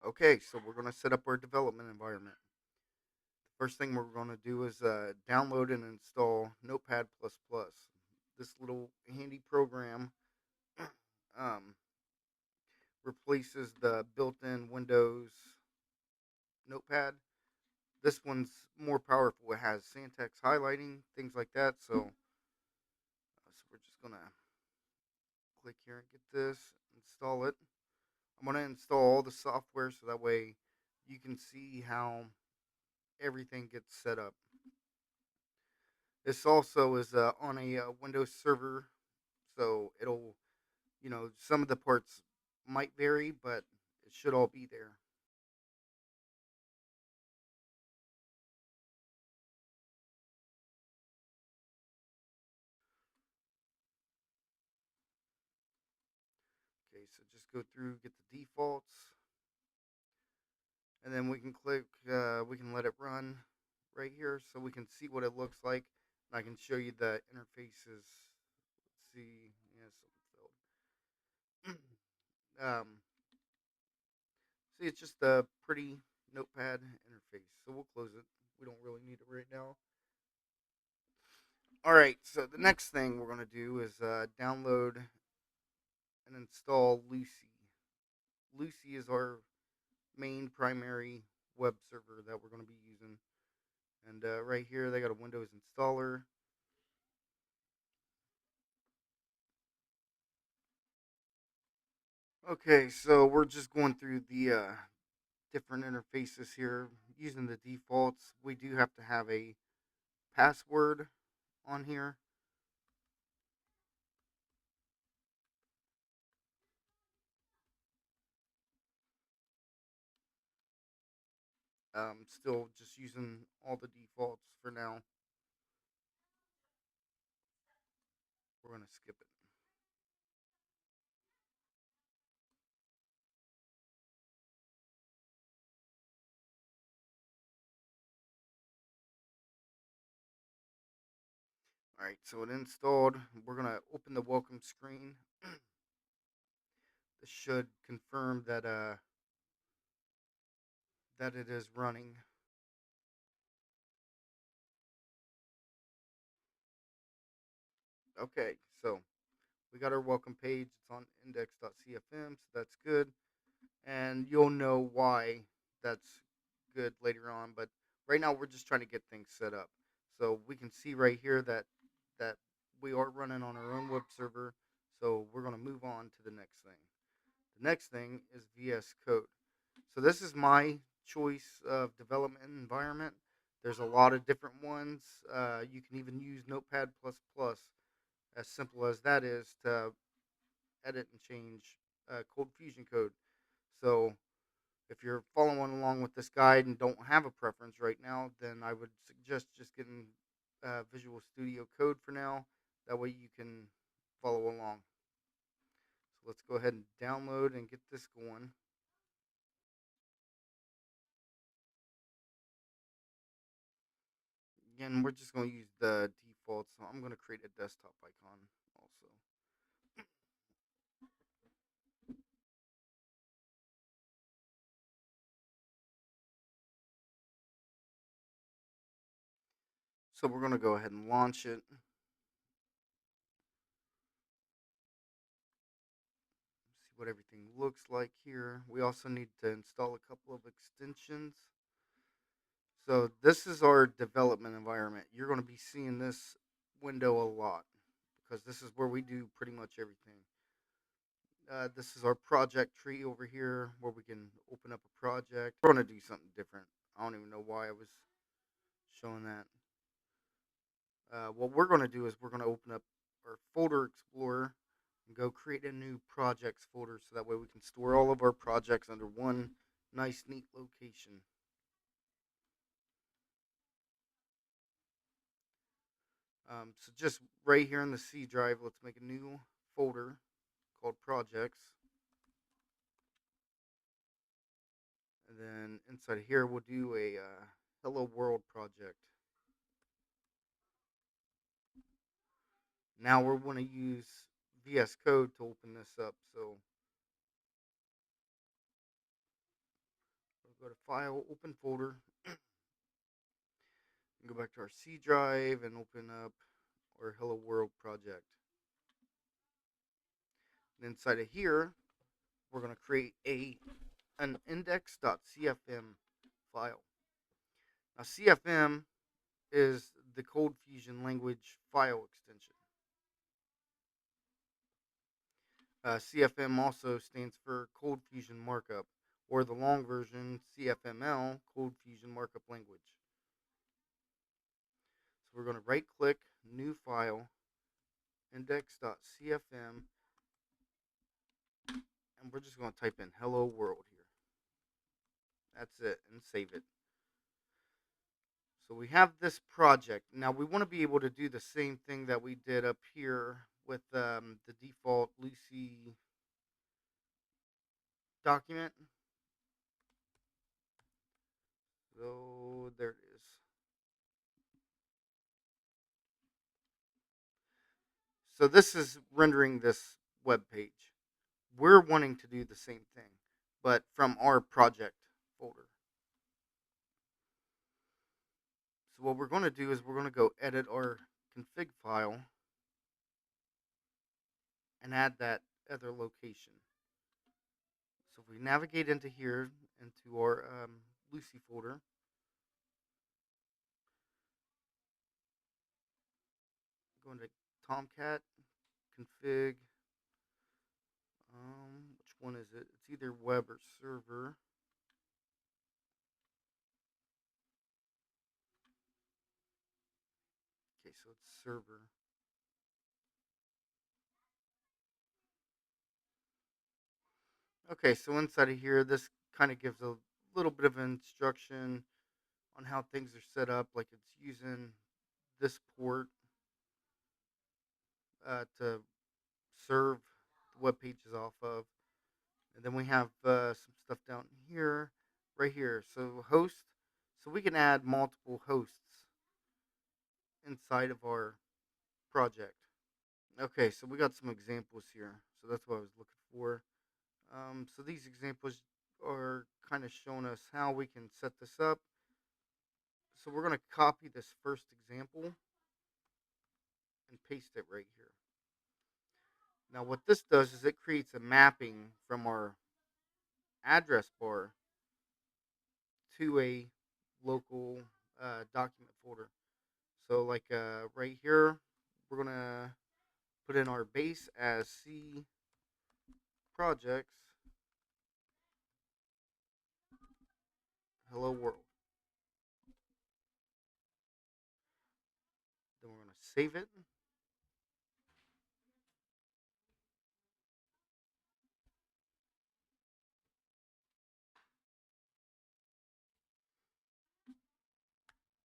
Okay, so we're going to set up our development environment. First thing we're going to do is download and install Notepad++. This little handy program um, replaces the built-in Windows Notepad. This one's more powerful. It has syntax highlighting, things like that. So we're just going to click here and get this, install it. I'm going to install all the software so that way you can see how everything gets set up. This also is on a Windows server, so it'll, some of the parts might vary, but it should all be there. Okay, so just go through, get the defaults, and then we can let it run right here so we can see what it looks like. And I can show you the interfaces. Let's see, yeah, something failed. See, it's just a pretty notepad interface, so we'll close it. We don't really need it right now. All right, so the next thing we're going to do is download and install Lucee. Lucee is our main primary web server that we're going to be using. And right here, they got a Windows installer. Okay, so we're just going through the different interfaces here using the defaults. We do have to have a password on here. Still just using all the defaults for now. We're going to skip it. All right, so it installed. We're going to open the welcome screen. This should confirm that it is running. Okay, so we got our welcome page. It's on index.cfm, so that's good. And you'll know why that's good later on. But right now, we're just trying to get things set up. So we can see right here that we are running on our own web server. So we're going to move on to the next thing. The next thing is VS Code. So this is my choice of development environment. There's a lot of different ones. You can even use Notepad++, as simple as that is, to edit and change Coldfusion code. So if you're following along with this guide and don't have a preference right now, then I would suggest just getting Visual Studio Code for now. That way you can follow along. So let's go ahead and download and get this going. Again, we're just going to use the default, so I'm going to create a desktop icon also. So we're going to go ahead and launch it. See what everything looks like here. We also need to install a couple of extensions. So this is our development environment. You're going to be seeing this window a lot because this is where we do pretty much everything. This is our project tree over here where we can open up a project. We're going to do something different. I don't even know why I was showing that. What we're going to do is we're going to open up our folder explorer and go create a new projects folder so that way we can store all of our projects under one nice, neat location. So just right here in the C drive, let's make a new folder called projects. And then inside here, we'll do a hello world project. Now we're going to use VS Code to open this up. So Go to File, Open Folder, and go back to our C drive and open up our Hello World project. And inside of here, we're going to create an index.cfm file. Now, CFM is the Coldfusion language file extension. CFM also stands for Coldfusion Markup, or the long version CFML, Coldfusion Markup Language. So we're going to right click, new file, index.cfm, and we're just going to type in hello world here. That's it, and save it. So we have this project. Now we want to be able to do the same thing that we did up here with the default Lucee document. So there it is. So this is rendering this web page. We're wanting to do the same thing, but from our project folder. So what we're going to do is we're going to go edit our config file and add that other location. So if we navigate into here, into our Lucee folder, go into Tomcat, config, which one is it? It's either web or server. Okay, so it's server. Okay, so inside of here, this kind of gives a little bit of instruction on how things are set up. Like it's using this port to serve the web pages off of. And then we have some stuff down here, right here. So host, so we can add multiple hosts inside of our project. Okay, so we got some examples here. So that's what I was looking for. So these examples are kind of showing us how we can set this up. So we're going to copy this first example and paste it right here. Now what this does is it creates a mapping from our address bar to a local document folder. So like right here, we're going to put in our base as C projects hello world. Then we're going to save it.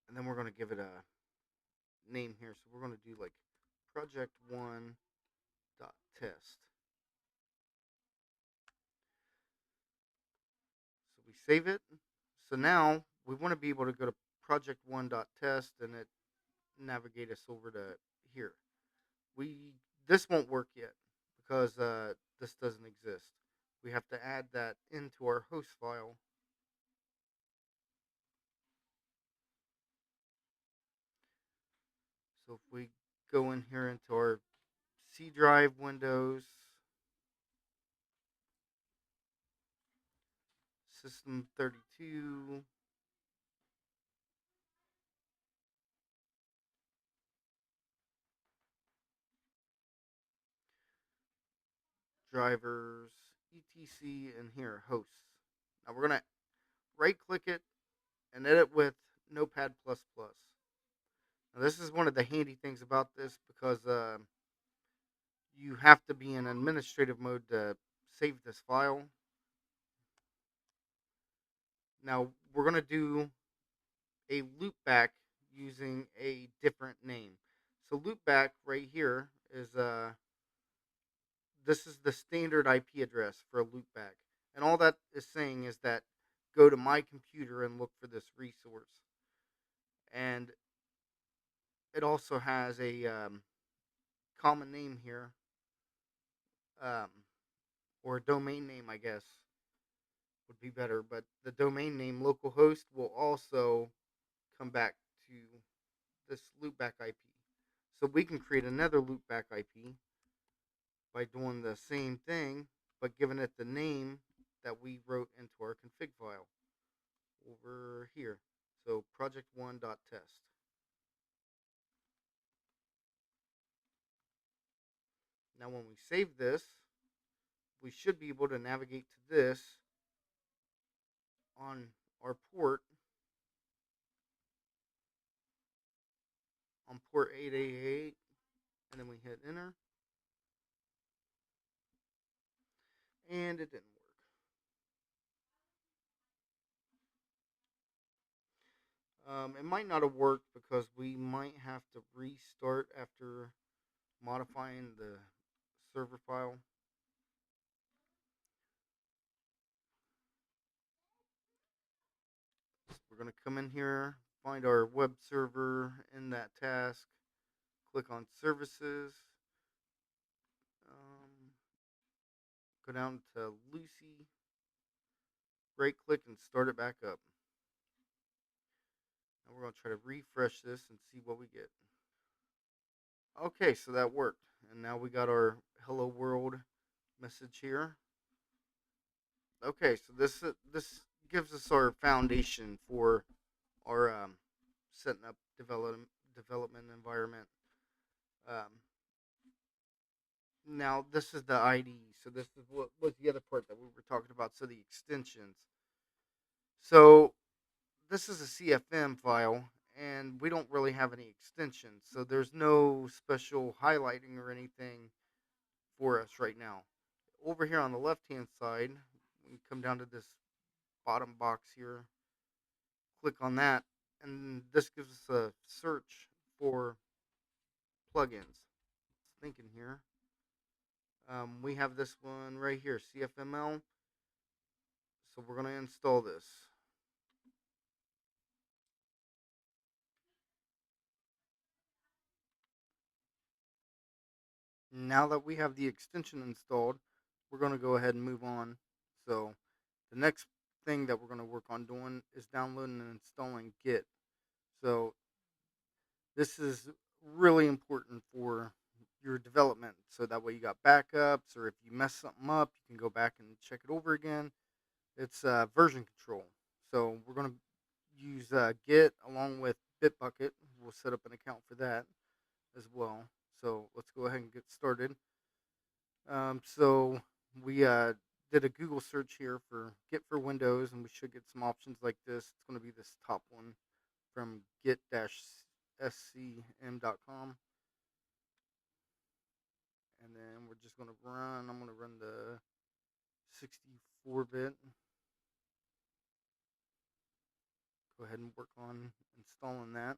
And then we're going to give it a name here. So we're going to do like project1 dot test. So we save it. So now we want to be able to go to project1 dot test and it navigate us over to here. We This won't work yet because this doesn't exist. We have to add that into our host file. So if we go in here into our C drive windows, system 32, drivers, etc, and here hosts. Now we're gonna right click it and edit with Notepad++. Now this is one of the handy things about this because you have to be in administrative mode to save this file. Now we're gonna do a loopback using a different name. So loopback right here is this is the standard IP address for a loopback. And all that is saying is that go to my computer and look for this resource. And it also has a common name here, um, or a domain name, I guess, would be better, but the domain name localhost will also come back to this loopback IP. So we can create another loopback IP by doing the same thing, but giving it the name that we wrote into our config file over here. So project1.test. Now when we save this, we should be able to navigate to this on our port on port 888, and then we hit enter, and it didn't work. It might not have worked because we might have to restart after modifying the server file. So we're going to come in here, find our web server in that task, click on services, go down to Lucee, right click and start it back up. Now we're going to try to refresh this and see what we get. Okay, so that worked. And now we got our hello world message here. Okay, so this gives us our foundation for our setting up development environment. Um, Now this is the ID. So this is what was the other part that we were talking about. So the extensions. So this is a CFM file, and we don't really have any extensions. So there's no special highlighting or anything for us right now. Over here on the left hand side, we come down to this bottom box here, click on that, and this gives us a search for plugins. It's thinking here. We have this one right here, CFML. So we're going to install this. Now that we have the extension installed, we're going to go ahead and move on. So the next thing that we're going to work on doing is downloading and installing Git. So this is really important for your development. So that way you got backups, or if you mess something up, you can go back and check it over again. It's version control. So we're going to use Git along with Bitbucket. We'll set up an account for that as well. So let's go ahead and get started. So we did a Google search here for Git for Windows, and we should get some options like this. It's going to be this top one from git-scm.com. And then we're just going to I'm going to run the 64-bit. Go ahead and work on installing that.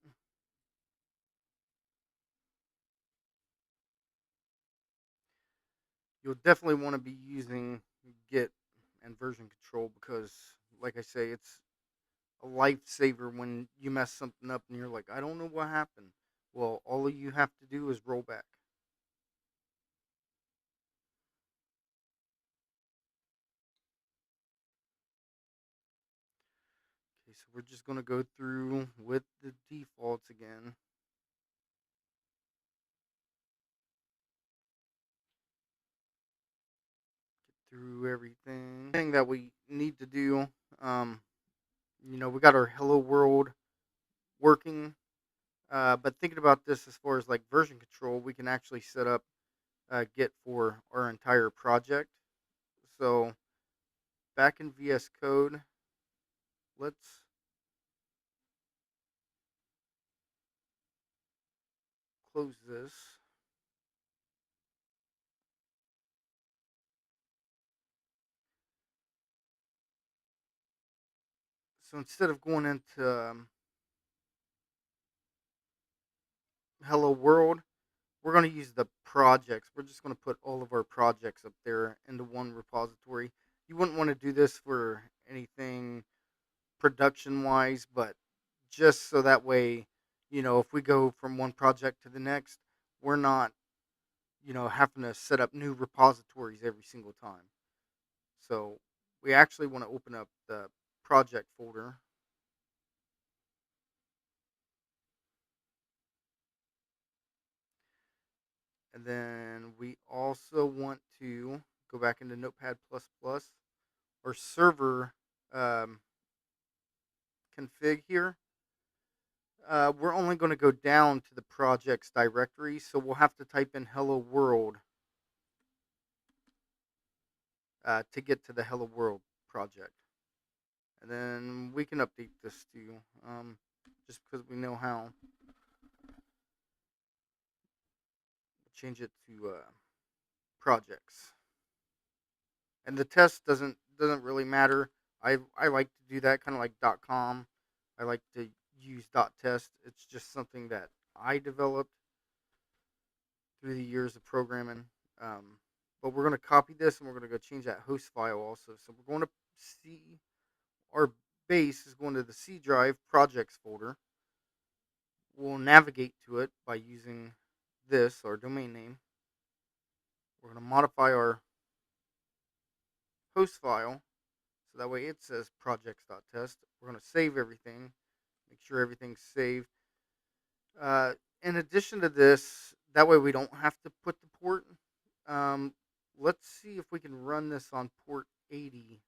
You'll definitely want to be using Git and version control because, like I say, it's a lifesaver when you mess something up and you're like, I don't know what happened. Well, all you have to do is roll back. Okay, so we're just going to go through with the defaults again. Get through everything. Thing that we need to do, we got our hello world working. But thinking about this as far as like version control, we can actually set up Git for our entire project. So back in VS Code, let's close this. So instead of going into Hello World, we're going to use the projects. We're just going to put all of our projects up there into one repository. You wouldn't want to do this for anything production wise, but just so that way, if we go from one project to the next, we're not, having to set up new repositories every single time. So we actually want to open up the project folder. And then we also want to go back into Notepad++ or server um, config here. We're only going to go down to the projects directory, so we'll have to type in hello world to get to the hello world project. And then we can update this too, just because we know how. We'll change it to projects. And the test doesn't really matter. I like to do that kind of like .com. I like to use .test. It's just something that I developed through the years of programming. Um, but we're going to copy this and we're going to go change that host file also. So we're going to C. Our base is going to the C drive projects folder. We'll navigate to it by using this, our domain name. We're going to modify our host file so that way it says projects.test. We're going to save everything, make sure everything's saved. In addition to this, that way we don't have to put the port. Um, let's see if we can run this on port 80.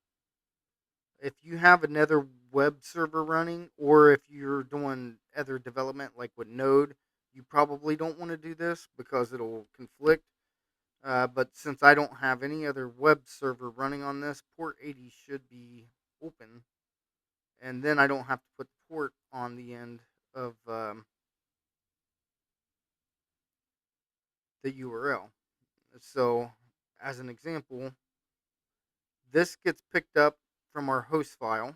If you have another web server running, or if you're doing other development like with Node, you probably don't want to do this because it'll conflict. But since I don't have any other web server running on this, port 80 should be open. And then I don't have to put the port on the end of the URL. So, as an example, this gets picked up from our host file,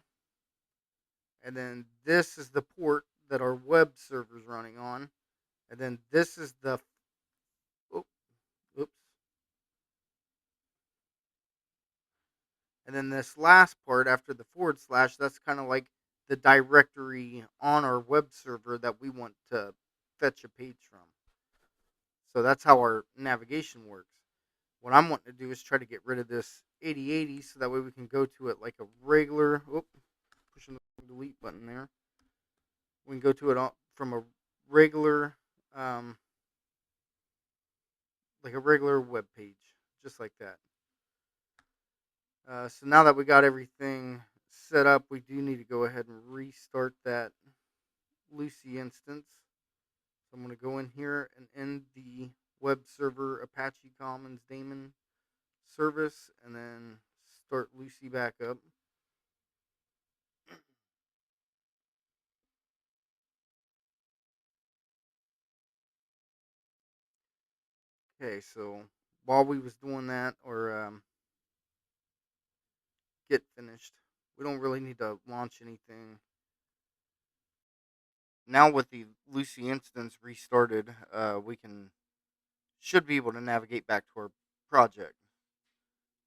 and then this is the port that our web server is running on, and then this is the oh, oops, and then this last part after the forward slash, that's kind of like the directory on our web server that we want to fetch a page from. So that's how our navigation works. What I'm wanting to do is try to get rid of this 8080 so that way we can go to it like a regular. Pushing the delete button there. We can go to it from a regular, um, like a regular web page, just like that. So now that we got everything set up, we do need to go ahead and restart that Lucee instance. So I'm going to go in here and end the web server Apache Commons daemon service and then start Lucee back up. Okay, so while we was doing that or get finished, we don't really need to launch anything. Now with the Lucee instance restarted, we should be able to navigate back to our project,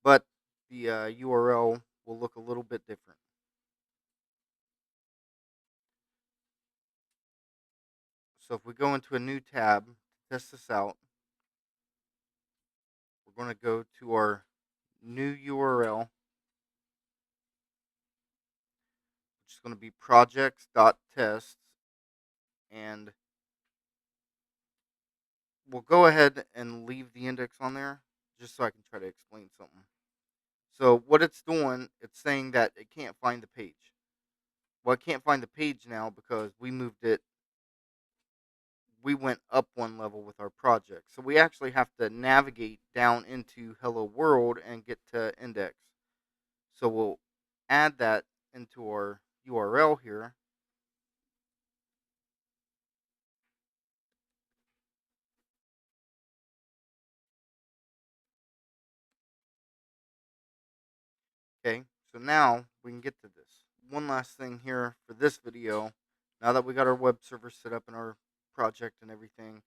but the URL will look a little bit different. So if we go into a new tab to test this out, we're going to go to our new URL, which is going to be projects.test, and we'll go ahead and leave the index on there just so I can try to explain something. So what it's doing, it's saying that it can't find the page. Well, it can't find the page now because we moved it. We went up one level with our project. So we actually have to navigate down into Hello World and get to index. So we'll add that into our URL here. Okay, so now we can get to this. One last thing here for this video. Now that we got our web server set up in our project and everything,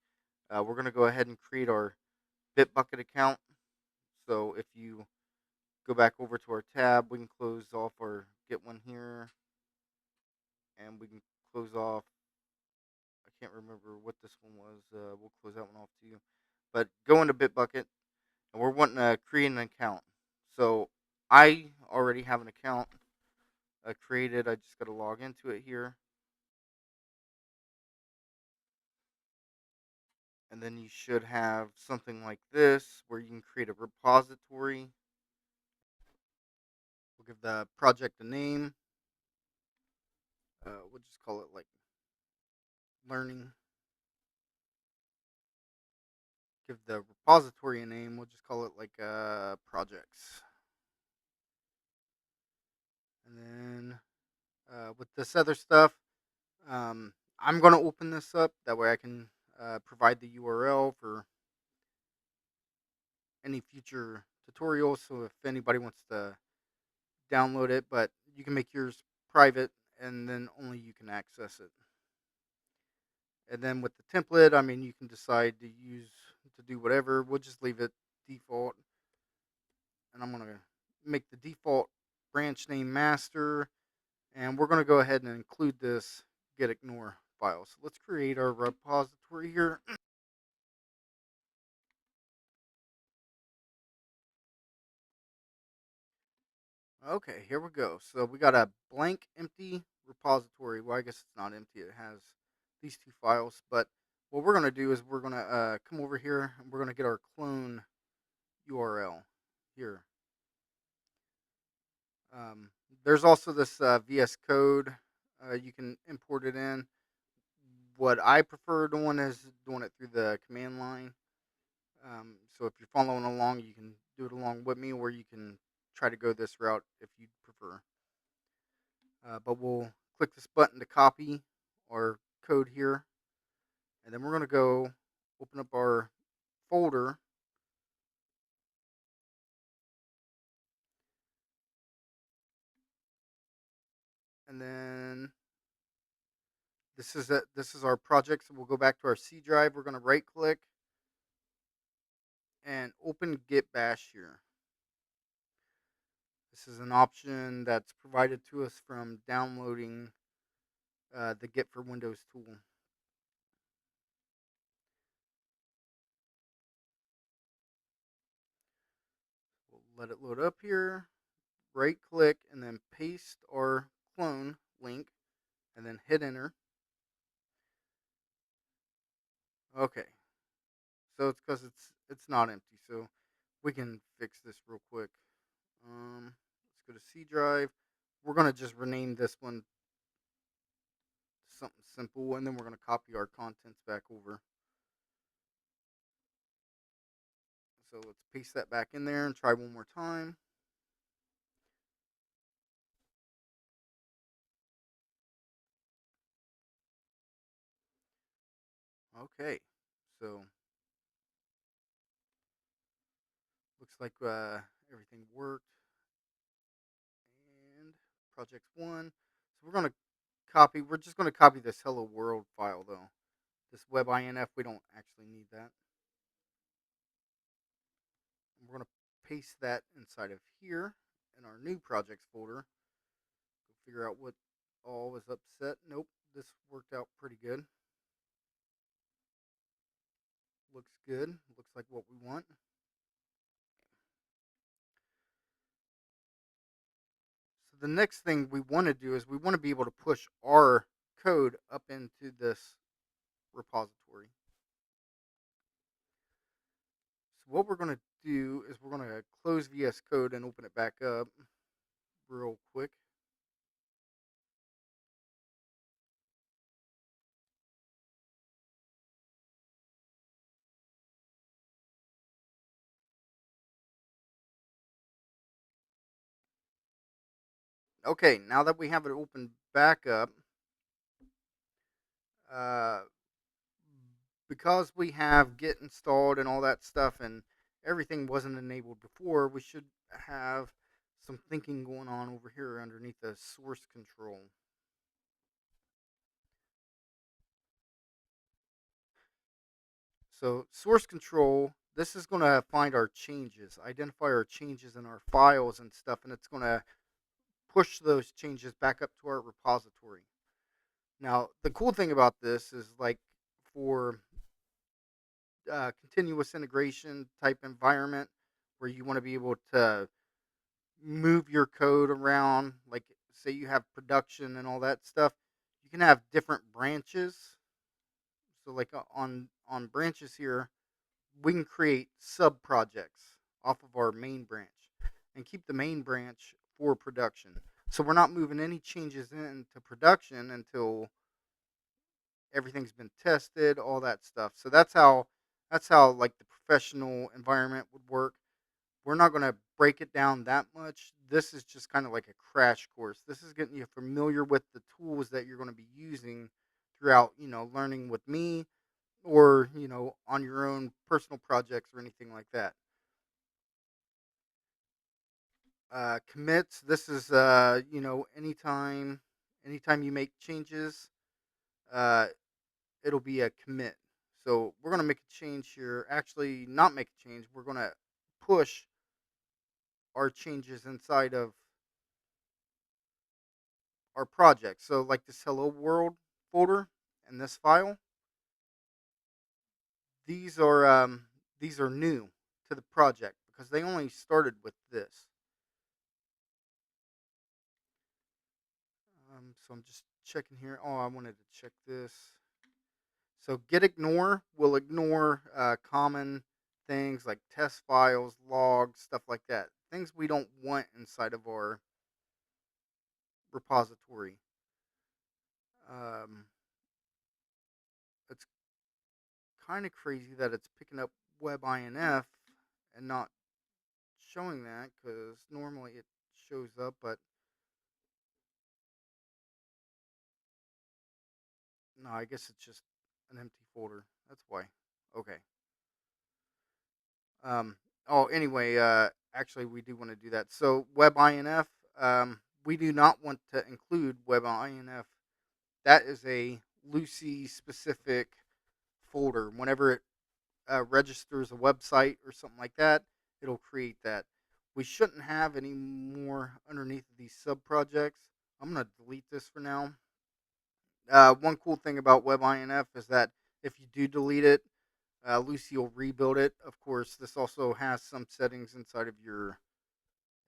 we're going to go ahead and create our Bitbucket account. So if you go back over to our tab, we can close off our get one here, and we can close off. I can't remember what this one was. We'll close that one off too. But go into Bitbucket, and we're wanting to create an account. So I already have an account created. I just got to log into it here. And then you should have something like this where you can create a repository. We'll give the project a name. We'll just call it like learning. Give the repository a name. We'll just call it like projects. And then with this other stuff, I'm going to open this up. That way I can provide the URL for any future tutorials. So if anybody wants to download it, but you can make yours private and then only you can access it. And then with the template, I mean, you can decide to do whatever. We'll just leave it default. And I'm going to make the default branch name master. And we're going to go ahead and include this get ignore file. So let's create our repository here. Okay, here we go. So we got a blank empty repository. Well, I guess it's not empty. It has these two files. But what we're going to do is we're going to come over here and we're going to get our clone URL here. Um, there's also this VS Code. You can import it in. What I prefer doing is doing it through the command line. So if you're following along, you can do it along with me, or you can try to go this route if you prefer. But we'll click this button to copy our code here, and then we're going to go open up our folder. And then this is our project. So we'll go back to our C drive. We're going to right click and open Git Bash here. This is an option that's provided to us from downloading the Git for Windows tool. We'll let it load up here. Right click and then paste our clone link and then hit enter. Okay. So it's because it's not empty. So we can fix this real quick. Let's go to C drive. We're gonna just rename this one to something simple, and then we're gonna copy our contents back over. So let's paste that back in there and try one more time. Okay, so looks like everything worked. And project one. So we're gonna copy. We're just gonna copy this hello world file though. This webinf, we don't actually need that. And we're gonna paste that inside of here in our new projects folder. Go figure out what all was upset. Nope, this worked out pretty good. Looks good. Looks like what we want. So the next thing we want to do is we want to be able to push our code up into this repository. So what we're going to do is we're going to close VS Code and open it back up real quick. Okay, now that we have it open back up, uh, because we have Git installed and all that stuff, and everything wasn't enabled before, we should have some thinking going on over here underneath the source control. So source control, this is going to find our changes, identify our changes in our files and stuff, and it's going to push those changes back up to our repository. Now, the cool thing about this is like for continuous integration type environment where you want to be able to move your code around. Like, say you have production and all that stuff, you can have different branches. So, like on branches here, we can create sub projects off of our main branch and keep the main branch for production. So we're not moving any changes into production until everything's been tested, all that stuff. So that's how like the professional environment would work. We're not going to break it down that much. This is just kind of like a crash course. This is getting you familiar with the tools that you're going to be using throughout, learning with me or, on your own personal projects or anything like that. Commits, this is anytime you make changes, uh it'll be a commit. So we're going to make a change here. Actually, not make a change. We're going to push our changes inside of our project. So like this hello world folder and this file, these are these are new to the project because they only started with this. So I'm just checking here. Oh, I wanted to check this. So get ignore will ignore common things like test files, logs, stuff like that. Things we don't want inside of our repository. Um, it's kind of crazy that it's picking up WebINF and not showing that because normally it shows up, but no, I guess it's just an empty folder. That's why. Okay. Um, anyway, actually, we do want to do that. So WebINF, we do not want to include WebINF. That is a Lucee specific folder. Whenever it registers a website or something like that, it'll create that. We shouldn't have any more underneath these sub projects. I'm going to delete this for now. One cool thing about WebINF is that if you do delete it, Lucee will rebuild it. Of course, this also has some settings inside of your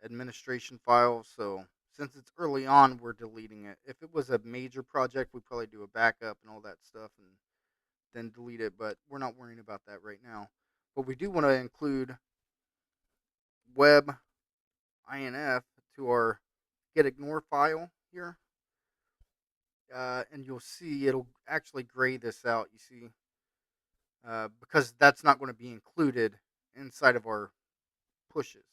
administration file. So since it's early on, we're deleting it. If it was a major project, we'd probably do a backup and all that stuff and then delete it. But we're not worrying about that right now. But we do want to include WebINF to our get ignore file here. And you'll see it'll actually gray this out. You see, because that's not going to be included inside of our pushes.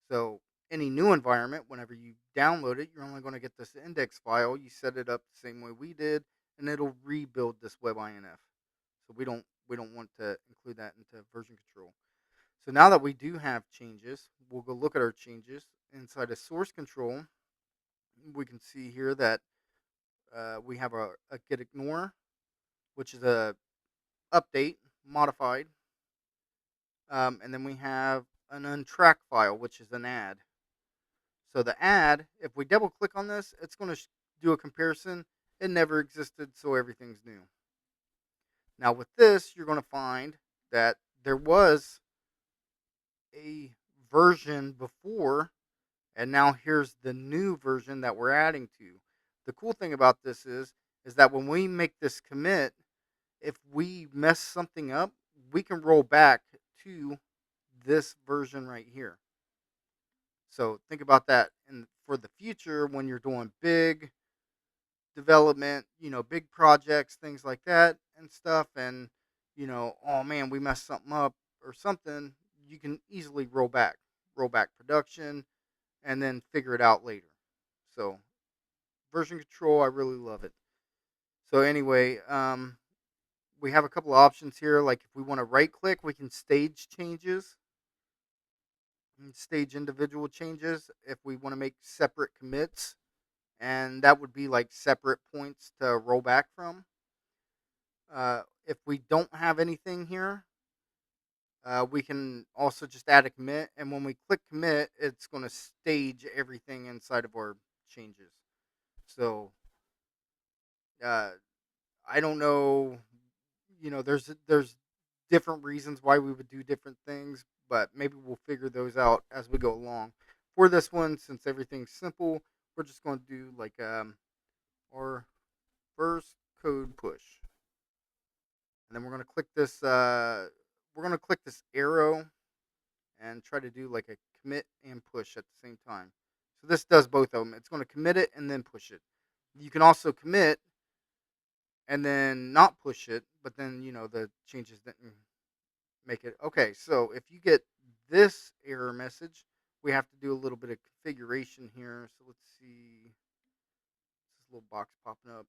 So any new environment, whenever you download it, you're only going to get this index file. You set it up the same way we did, and it'll rebuild this WebINF. So we don't want to include that into version control. So now that we do have changes, we'll go look at our changes inside of source control. We can see here that we have a get ignore, which is a update modified, and then we have an untrack file, which is an add. So the add, if we double click on this, it's going to do a comparison. It never existed, so everything's new. Now with this, you're going to find that there was a version before, and now here's the new version that we're adding to. The cool thing about this is that when we make this commit, if we mess something up, we can roll back to this version right here. So think about that, and for the future when you're doing big development, big projects, things like that and stuff, and oh man, we messed something up or something, you can easily roll back production, and then figure it out later. So version control, I really love it. So anyway, we have a couple of options here. Like if we want to right click, we can stage changes and stage individual changes if we want to make separate commits, and that would be like separate points to roll back from. If we don't have anything here, we can also just add a commit, and when we click commit, it's going to stage everything inside of our changes. So uh, I don't know, there's different reasons why we would do different things, but maybe we'll figure those out as we go along. for this one, since everything's simple, we're just going to do like our first code push, and then we're going to click this. We're going to click this arrow and try to do like a commit and push at the same time. So this does both of them. It's going to commit it and then push it. You can also commit and then not push it, but then the changes didn't make it. Okay, so if you get this error message, we have to do a little bit of configuration here. So let's see, this little box popping up.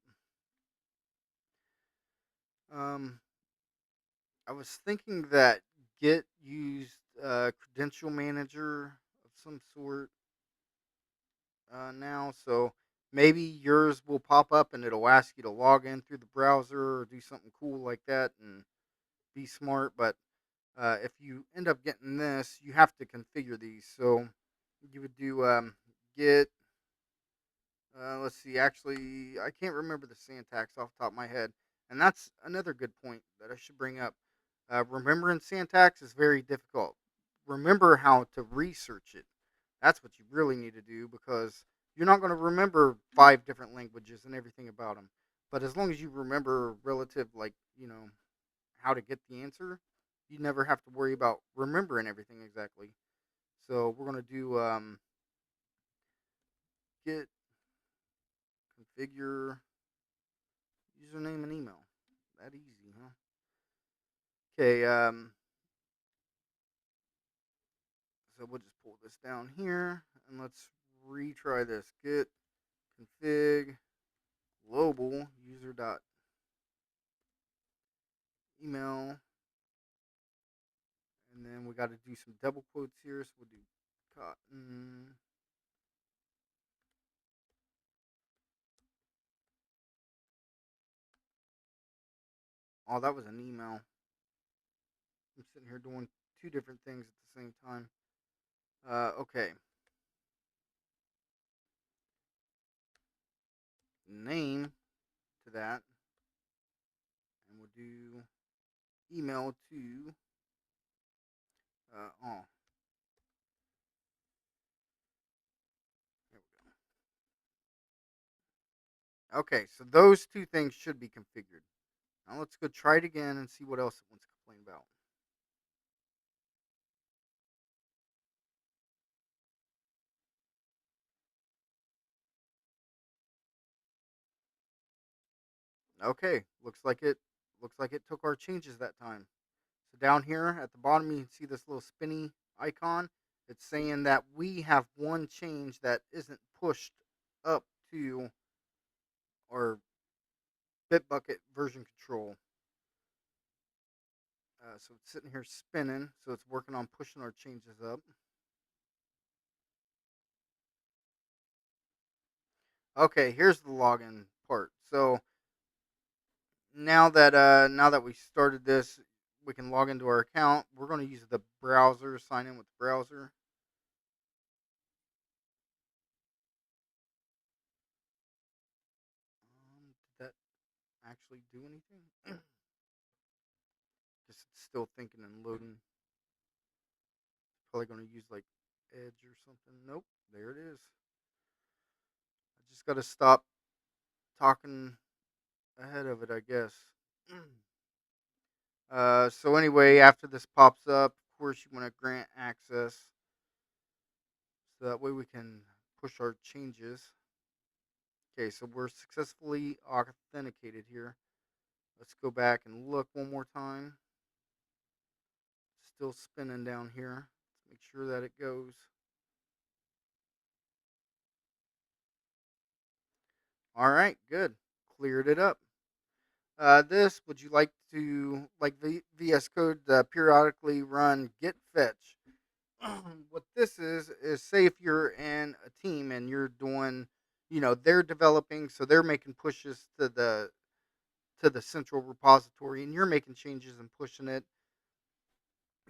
Um, I was thinking that Git used credential manager of some sort now, so maybe yours will pop up and it'll ask you to log in through the browser or do something cool like that and be smart. But if you end up getting this, you have to configure these. So you would do git. Let's see. Actually, I can't remember the syntax off the top of my head, and that's another good point that I should bring up. Remembering syntax is very difficult. Remember how to research it. That's what you really need to do, because you're not going to remember five different languages and everything about them. But as long as you remember relative, like, how to get the answer, you never have to worry about remembering everything exactly. So we're going to do git configure username and email. That easy, huh? Okay, so we'll just pull this down here and let's retry this. Git config global user dot email, and then we got to do some double quotes here. So we'll do cotton. Oh, that was an email. I'm sitting here doing two different things at the same time. Okay. Name to that, and we'll do email to. Oh, there we go. Okay, so those two things should be configured. Now let's go try it again and see what else it wants to complain about. Okay, looks like it took our changes that time. So down here at the bottom, you can see this little spinny icon. It's saying that we have one change that isn't pushed up to our Bitbucket version control. So it's sitting here spinning. So it's working on pushing our changes up. Okay, here's the login part. So now that we started this, we can log into our account. We're going to use the browser, sign in with the browser. Did that actually do anything? Just still thinking and loading. Probably going to use like Edge or something. Nope, there it is. I just got to stop talking ahead of it, I guess. So anyway, after this pops up, of course you want to grant access, so that way we can push our changes. Okay, so we're successfully authenticated here. Let's go back and look one more time. Still spinning down here. Let's make sure that it goes. All right, good. Cleared it up. This, would you like to, like VS Code, periodically run git fetch? What this is say if you're in a team and you're doing, they're developing, so they're making pushes to the central repository, and you're making changes and pushing it.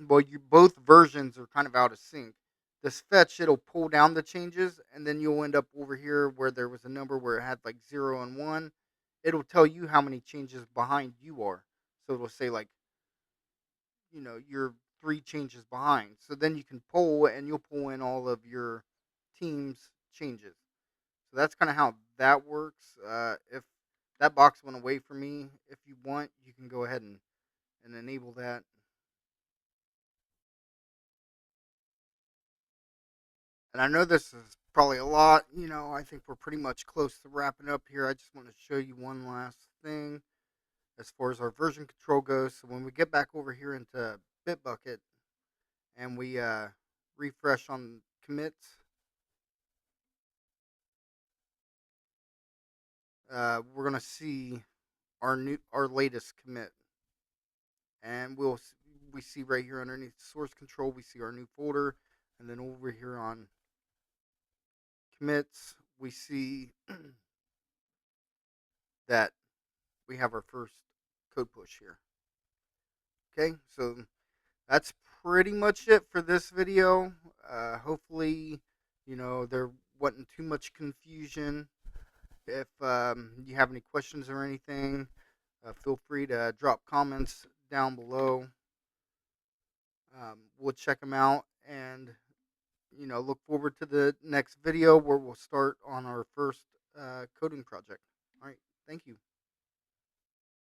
Well, you both versions are kind of out of sync. This fetch, it'll pull down the changes, and then you'll end up over here where there was a number where it had like 0 and 1. It'll tell you how many changes behind you are. So it'll say like, you're 3 changes behind. So then you can pull, and you'll pull in all of your teams changes. So that's kind of how that works. If that box went away for me, if you want, you can go ahead and enable that. And I know this is probably a lot. I think we're pretty much close to wrapping up here. I just want to show you one last thing as far as our version control goes. So when we get back over here into Bitbucket and we refresh on commits, we're gonna see our latest commit, and we see right here underneath source control, we see our new folder, and then over here on commits, we see that we have our first code push here. Okay, so that's pretty much it for this video. Hopefully, there wasn't too much confusion. If you have any questions or anything, feel free to drop comments down below. We'll check them out and look forward to the next video where we'll start on our first coding project. All right, thank you.